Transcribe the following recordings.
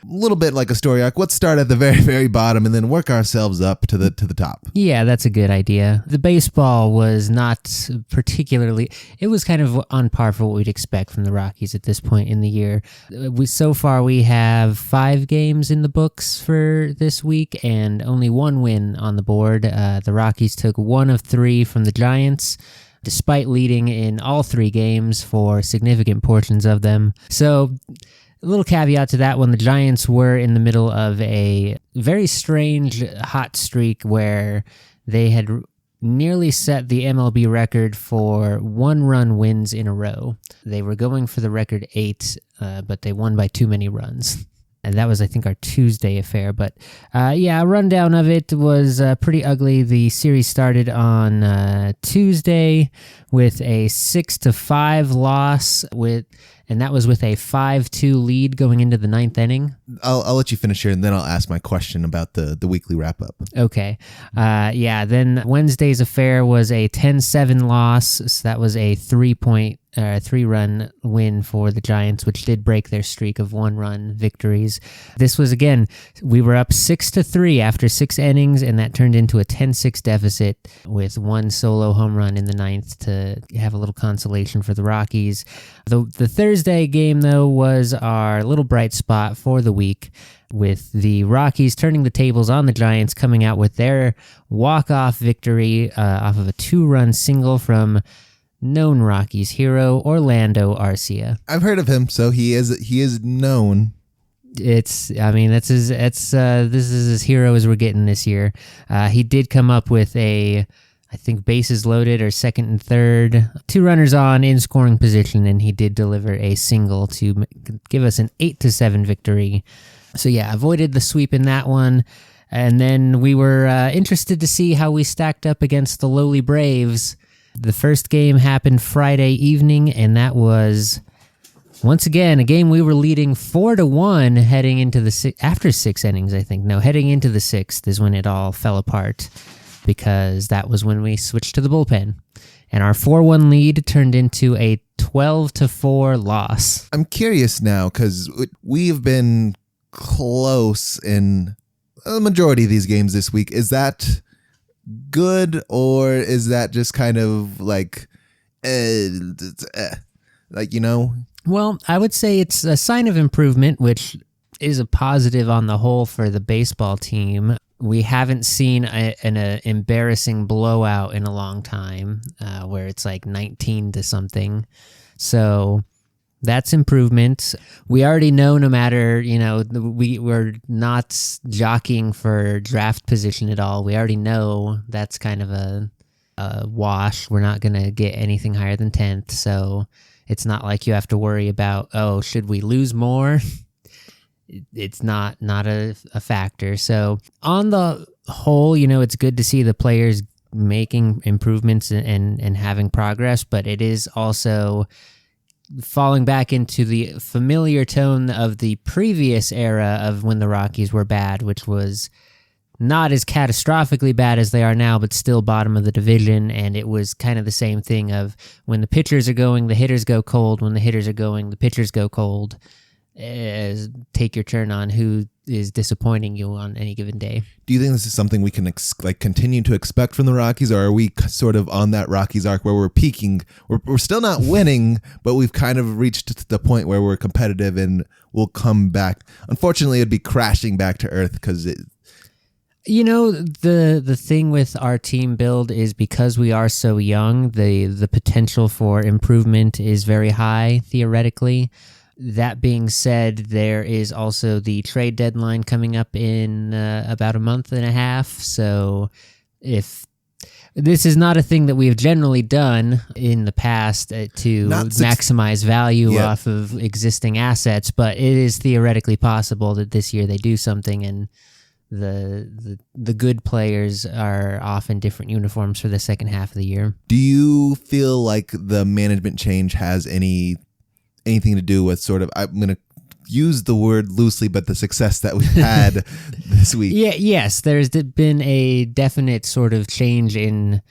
little bit like a story arc. Let's start at the very, very bottom and then work ourselves up to the top. Yeah, that's a good idea. The baseball was not particularly, it was kind of on par for what we'd expect from the Rockies at this point in the year. So far we have 5 games in the books for this week and only 1 win on the board. The Rockies took 1 of 3 from the Giants, despite leading in all 3 games for significant portions of them. So, a little caveat to that one, the Giants were in the middle of a very strange hot streak where they had nearly set the MLB record for 1-run wins in a row. They were going for the record 8, but they won by too many runs. And that was, I think, our Tuesday affair. But a rundown of it was pretty ugly. The series started on Tuesday with a 6-5 loss and that was with a 5-2 lead going into the 9th inning. I'll let you finish here, and then I'll ask my question about the weekly wrap-up. Okay. Then Wednesday's affair was a 10-7 loss. So that was a 3-run win for the Giants, which did break their streak of 1-run victories. This was, again, we were up 6-3 after 6 innings, and that turned into a 10-6 deficit with 1 solo home run in the 9th to have a little consolation for the Rockies. The Thursday game, though, was our little bright spot for the week, with the Rockies turning the tables on the Giants, coming out with their walk-off victory off of a 2-run single from known Rockies hero Orlando Arcia. I've heard of him, so he is known. This is as hero as we're getting this year. He did come up with I think bases loaded or second and third, 2 runners on in scoring position, and he did deliver a single to give us an 8-7 victory. So yeah, avoided the sweep in that one. And then we were interested to see how we stacked up against the lowly Braves. The first game happened Friday evening, and that was, once again, a game we were leading 4-1 heading into after 6 innings, I think. No, heading into the 6th is when it all fell apart, because that was when we switched to the bullpen. And our 4-1 lead turned into a 12-4 loss. I'm curious now, because we've been close in the majority of these games this week. Is that good, or is that just kind of like, Well, I would say it's a sign of improvement, which is a positive on the whole for the baseball team. We haven't seen an embarrassing blowout in a long time, where it's like 19 to something. So that's improvement. We already know, no matter, we're not jockeying for draft position at all. We already know that's kind of a wash. We're not going to get anything higher than 10th. So it's not like you have to worry about, should we lose more? It's not a factor. So on the whole, it's good to see the players making improvements and having progress, but it is also falling back into the familiar tone of the previous era of when the Rockies were bad, which was not as catastrophically bad as they are now, but still bottom of the division. And it was kind of the same thing of when the pitchers are going, the hitters go cold. When the hitters are going, the pitchers go cold. Take your turn on who is disappointing you on any given day. Do you think this is something we can continue to expect from the Rockies, or are we sort of on that Rockies arc where we're peaking? We're still not winning, but we've kind of reached the point where we're competitive and we'll come back. Unfortunately, it'd be crashing back to earth because the thing with our team build is because we are so young, the potential for improvement is very high theoretically. That being said, there is also the trade deadline coming up in about a month and a half. So if this is not a thing that we have generally done in the past to maximize value off of existing assets, but it is theoretically possible that this year they do something and the good players are off in different uniforms for the second half of the year. Do you feel like the management change has anything to do with sort of, I'm going to use the word loosely, but the success that we've had this week? Yes, there's been a definite sort of change in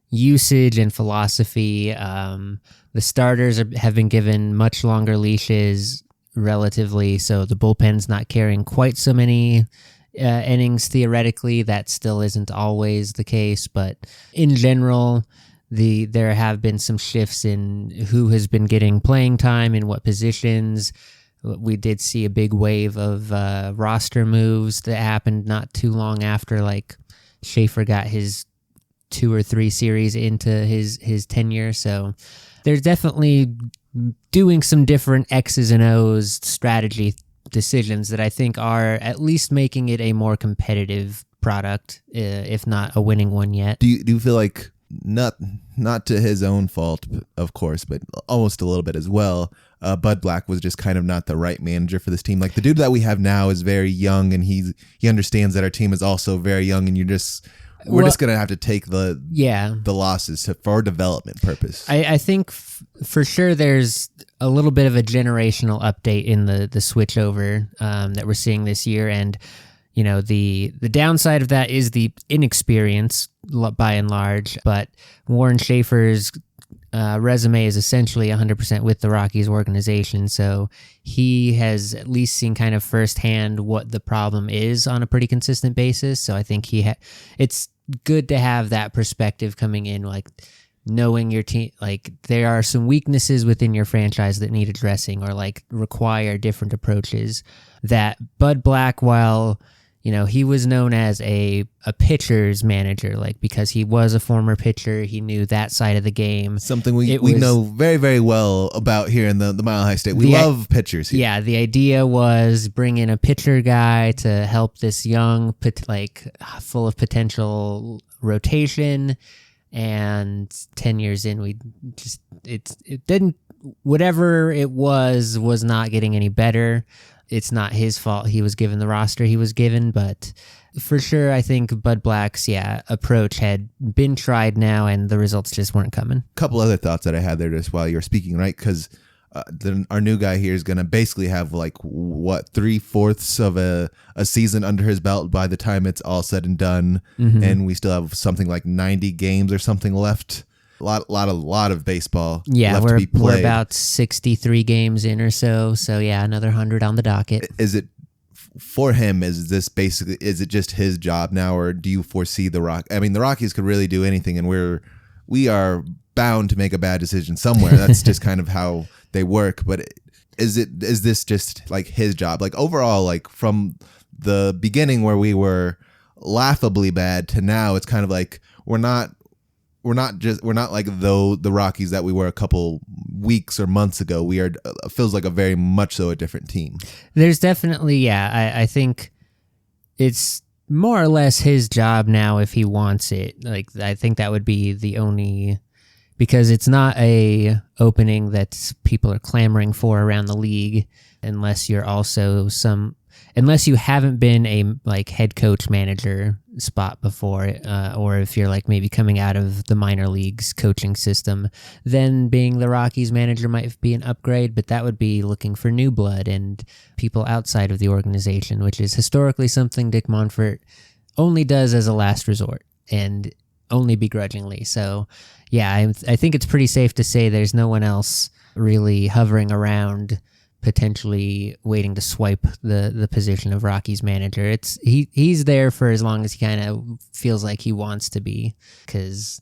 usage and philosophy. The starters have been given much longer leashes. relatively, so the bullpen's not carrying quite so many innings theoretically. That still isn't always the case, but in general, there have been some shifts in who has been getting playing time in what positions. We did see a big wave of roster moves that happened not too long after, like, Schaefer got his 2 or 3 series into his tenure. So there's definitely doing some different X's and O's strategy decisions that I think are at least making it a more competitive product, if not a winning one yet. Do you feel like, not to his own fault, of course, but almost a little bit as well, Bud Black was just kind of not the right manager for this team? Like, the dude that we have now is very young, and he understands that our team is also very young, and we're just gonna have to take the losses for development purpose. I think for sure there's a little bit of a generational update in the switch over that we're seeing this year, and the downside of that is the inexperience by and large. But Warren Schaefer's resume is essentially 100% with the Rockies organization, so he has at least seen kind of firsthand what the problem is on a pretty consistent basis. So I think it's good to have that perspective coming in, like knowing your team, like there are some weaknesses within your franchise that need addressing or like require different approaches. That Bud Black, while he was known as a pitcher's manager, like because he was a former pitcher, he knew that side of the game. Something we know very, very well about here in the Mile High State. We love pitchers here. Yeah, the idea was bring in a pitcher guy to help this young, full of potential rotation. And 10 years in, it didn't, whatever it was not getting any better. It's not his fault he was given the roster he was given, but for sure, I think Bud Black's approach had been tried now, and the results just weren't coming. A couple other thoughts that I had there just while you were speaking, right? Because our new guy here is going to basically have 3/4 of a season under his belt by the time it's all said and done, and we still have something like 90 games or something left. A lot of baseball left to be played. We're about 63 games in or so. So another 100 on the docket. Is it for him? Is it just his job now, or do you foresee the Rockies could really do anything, and we are bound to make a bad decision somewhere. That's just kind of how they work. But is this just like his job? Like overall, like from the beginning where we were laughably bad to now, it's kind of like we're not like the Rockies that we were a couple weeks or months ago. We are feels like a very much so a different team. There's definitely I think it's more or less his job now if he wants it. Like I think that would be the only, because it's not a opening that people are clamoring for around the league unless you haven't been a head coach manager spot before, or if you're maybe coming out of the minor leagues coaching system, then being the Rockies manager might be an upgrade, but that would be looking for new blood and people outside of the organization, which is historically something Dick Monfort only does as a last resort and only begrudgingly. So I think it's pretty safe to say there's no one else really hovering around potentially waiting to swipe the position of Rockies manager. He's there for as long as he kind of feels like he wants to be, because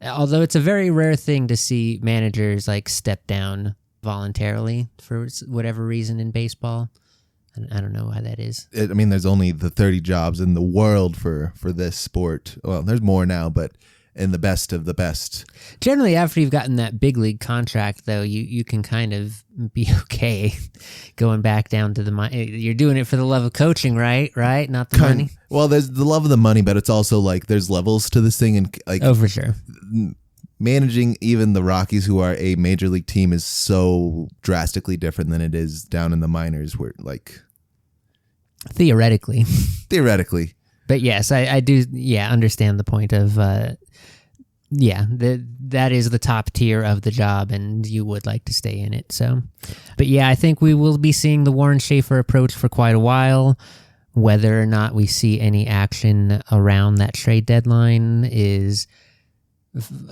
although it's a very rare thing to see managers step down voluntarily for whatever reason in baseball, I don't know why that is. There's only the 30 jobs in the world for this sport. Well, there's more now, but in the best of the best. Generally, after you've gotten that big league contract, though, you can kind of be okay going back down to the money. You're doing it for the love of coaching, right? Not the money? Well, there's the love of the money, but it's also there's levels to this thing. And oh, for sure. Managing even the Rockies, who are a major league team, is so drastically different than it is down in the minors, where Theoretically. But yes, I do understand the point of that is the top tier of the job, and you would like to stay in it. So, but I think we will be seeing the Warren Schaefer approach for quite a while. Whether or not we see any action around that trade deadline is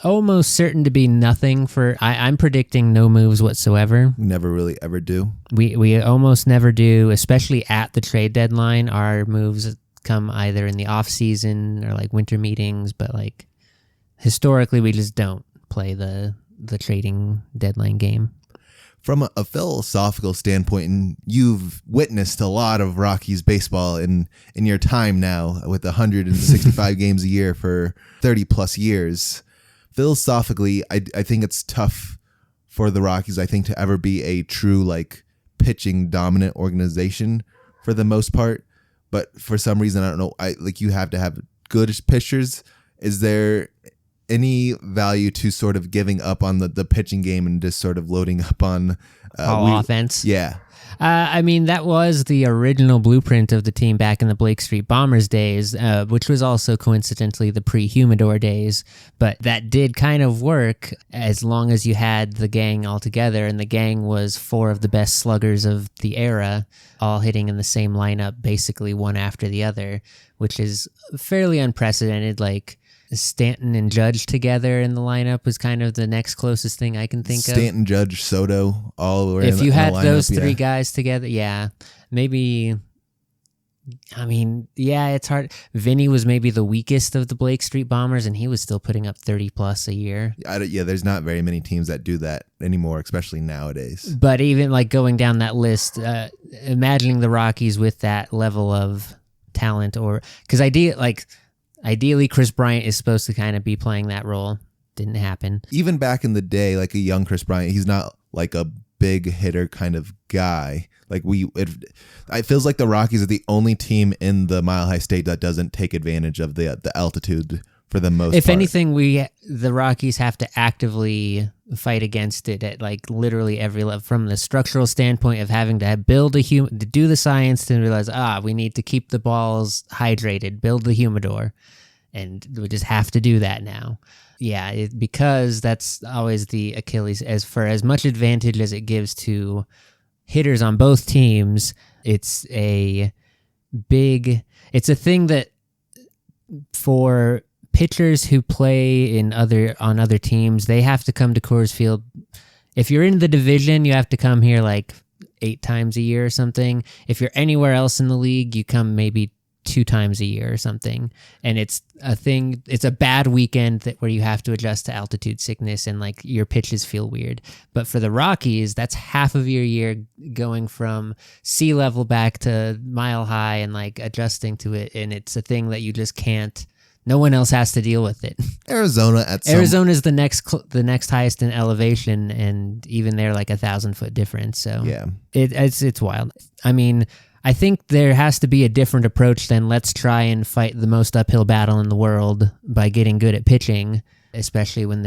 almost certain to be nothing for. I'm predicting no moves whatsoever. We never really ever do. We almost never do, especially at the trade deadline. Our moves come either in the off season or like winter meetings, but like historically, we just don't play the trading deadline game. From a philosophical standpoint, and you've witnessed a lot of Rockies baseball in your time now with 165 games a year for 30 plus years. Philosophically, I think it's tough for the Rockies, I think, to ever be a true like pitching dominant organization for the most part. But for some reason, I don't know, you have to have good pitchers. Is there any value to sort of giving up on the pitching game and just sort of loading up on offense? Yeah. I mean, that was the original blueprint of the team back in the Blake Street Bombers days, which was also coincidentally the pre-Humidor days. But that did kind of work as long as you had the gang all together, and the gang was 4 of the best sluggers of the era, all hitting in the same lineup, basically one after the other, which is fairly unprecedented. Like, Stanton and Judge together in the lineup was kind of the next closest thing I can think of. Stanton, Judge, Soto, all were if you had lineup, those 3 guys together, yeah, maybe. I mean, yeah, it's hard. Vinny was maybe the weakest of the Blake Street Bombers, and he was still putting up 30 plus a year. Yeah, there's not very many teams that do that anymore, especially nowadays. But even like going down that list, imagining the Rockies with that level of talent, or because ideally, Chris Bryant is supposed to kind of be playing that role. Didn't happen. Even back in the day, like a young Chris Bryant, he's not like a big hitter kind of guy. Like it feels like the Rockies are the only team in the Mile High State that doesn't take advantage of the altitude for the most part. If anything, the Rockies have to actively fight against it at like literally every level, from the structural standpoint of having to build to do the science to realize, we need to keep the balls hydrated, build the humidor, and we just have to do that now. Yeah, because that's always the Achilles. As much advantage as it gives to hitters on both teams, it's a thing that for pitchers who play on other teams, they have to come to Coors Field. If you're in the division, you have to come here like 8 times a year or something. If you're anywhere else in the league, you come maybe 2 times a year or something. And it's a bad weekend where you have to adjust to altitude sickness and like your pitches feel weird. But for the Rockies, that's half of your year going from sea level back to mile high and like adjusting to it. And it's a thing that you just can't. No one else has to deal with it. Arizona is the next highest in elevation, and even they're like 1,000-foot difference. So yeah, it's wild. I mean, I think there has to be a different approach than let's try and fight the most uphill battle in the world by getting good at pitching, especially when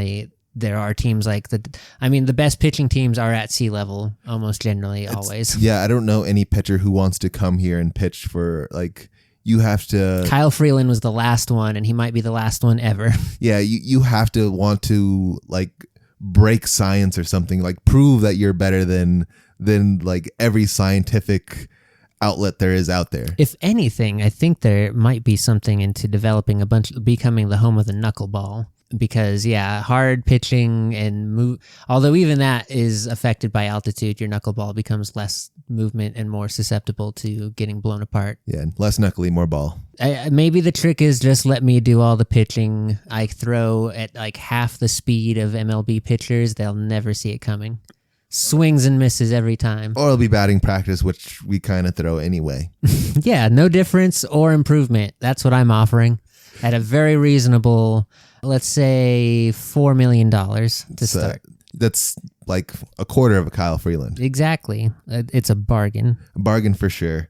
there are teams like the best pitching teams are at sea level almost generally always. Yeah, I don't know any pitcher who wants to come here and pitch for like. You have to. Kyle Freeland was the last one, and he might be the last one ever. Yeah, you have to want to like break science or something, like prove that you're better than like every scientific outlet there is out there. If anything, I think there might be something into developing becoming the home of the knuckleball. Because, hard pitching and move. Although even that is affected by altitude, your knuckleball becomes less movement and more susceptible to getting blown apart. Yeah, less knuckly, more ball. Maybe the trick is just let me do all the pitching. I throw at like half the speed of MLB pitchers. They'll never see it coming. Swings and misses every time. Or it'll be batting practice, which we kind of throw anyway. Yeah, no difference or improvement. That's what I'm offering at a very reasonable... Let's say $4 million to start. That's like a quarter of a Kyle Freeland. Exactly. It's a bargain. A bargain for sure.